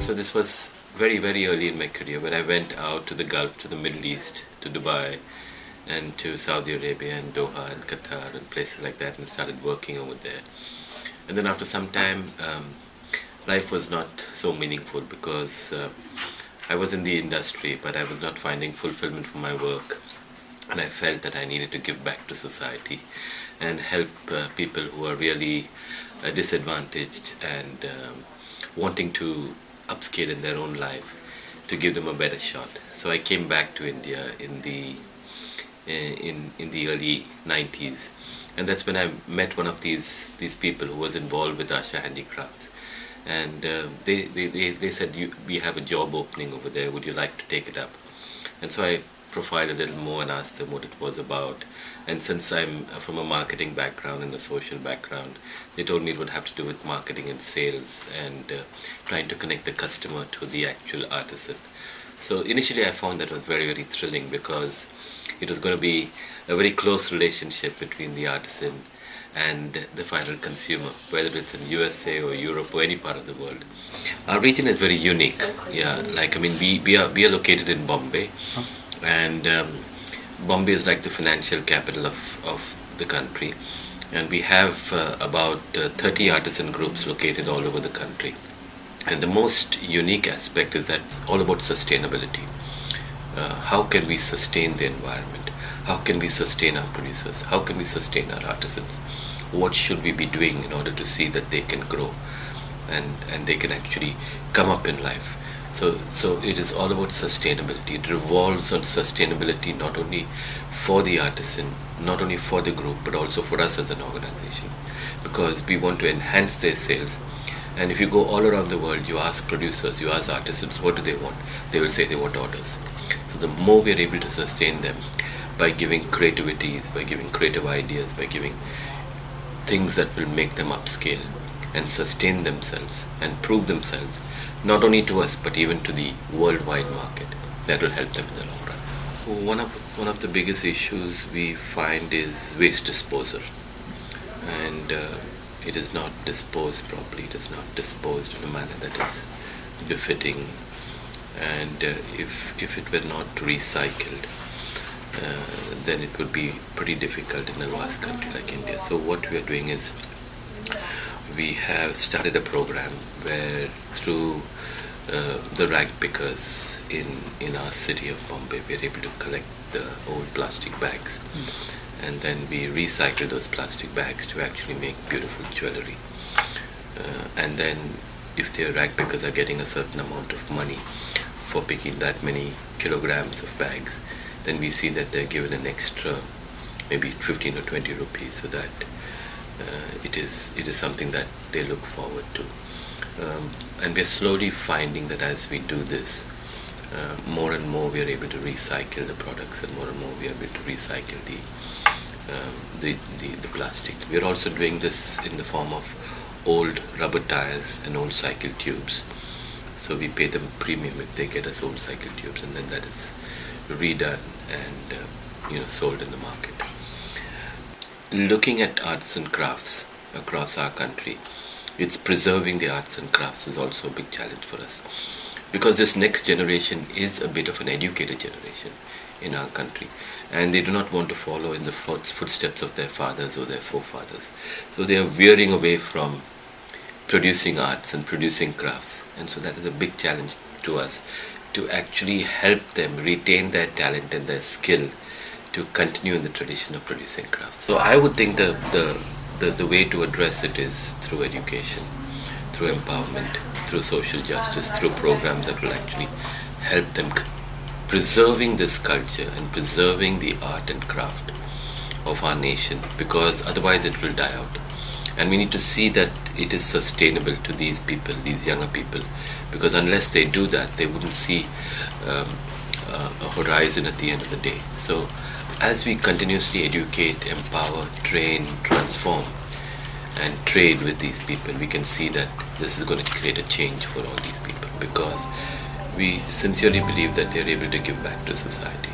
So this was very early in my career when I went out to the Gulf, to the Middle East, to Dubai and to Saudi Arabia and Doha and Qatar and places like that, and started working over there. And then after some time, life was not so meaningful because I was in the industry, but I was not finding fulfillment for my work, and I felt that I needed to give back to society and help people who are really disadvantaged and wanting to upscale in their own life, to give them a better shot. So I came back to India in the early 90s, and that's when I met one of these people who was involved with Asha Handicrafts, and they said, we have a job opening over there, would you like to take it up? And so I profiled a little more and asked them what it was about. And since I'm from a marketing background and a social background, they told me it would have to do with marketing and sales and trying to connect the customer to the actual artisan. So initially I found that was very thrilling, because it was going to be a very close relationship between the artisan and the final consumer, whether it's in USA or Europe or any part of the world. Our region is very unique. Yeah, like we are located in Bombay, and Bombay is like the financial capital of the country, and we have about 30 artisan groups located all over the country. And the most unique aspect is that it's all about sustainability. How can we sustain the environment? How can we sustain our producers? How can we sustain our artisans? What should we be doing in order to see that they can grow and they can actually come up in life? So it is all about sustainability. It revolves on sustainability, not only for the artisan, not only for the group, but also for us as an organization, because we want to enhance their sales. And if you go all around the world, you ask producers, you ask artisans, what do they want? They will say they want orders. So the more we are able to sustain them by giving creativities, by giving creative ideas, by giving things that will make them upscale and sustain themselves and prove themselves, not only to us but even to the worldwide market, that will help them in the long run. One of the biggest issues we find is waste disposal, and it is not disposed properly, it is not disposed in a manner that is befitting, and if it were not recycled, then it would be pretty difficult in a vast country like India. So what we are doing is, we have started a program where through the rag pickers in our city of Bombay, we are able to collect the old plastic bags, and then we recycle those plastic bags to actually make beautiful jewelry. And then if their rag pickers are getting a certain amount of money for picking that many kilograms of bags, then we see that they're given an extra maybe 15 or 20 rupees, so that it is something that they look forward to. And we're slowly finding that as we do this, more and more we are able to recycle the products, and more we are able to recycle the plastic. We are also doing this in the form of old rubber tires and old cycle tubes. So we pay them premium if they get us old cycle tubes, and then that is redone and sold in the market. Looking at arts and crafts across our country, it's preserving the arts and crafts is also a big challenge for us, because this next generation is a bit of an educated generation in our country, and they do not want to follow in the footsteps of their fathers or their forefathers. So they are veering away from producing arts and producing crafts, and so that is a big challenge to us, to actually help them retain their talent and their skill to continue in the tradition of producing crafts. So I would think the way to address it is through education, through empowerment, through social justice, through programs that will actually help them preserving this culture and preserving the art and craft of our nation, because otherwise it will die out. And we need to see that it is sustainable to these people, these younger people, because unless they do that, they wouldn't see a horizon at the end of the day. So as we continuously educate, empower, train, transform, and trade with these people, we can see that this is going to create a change for all these people, because we sincerely believe that they are able to give back to society.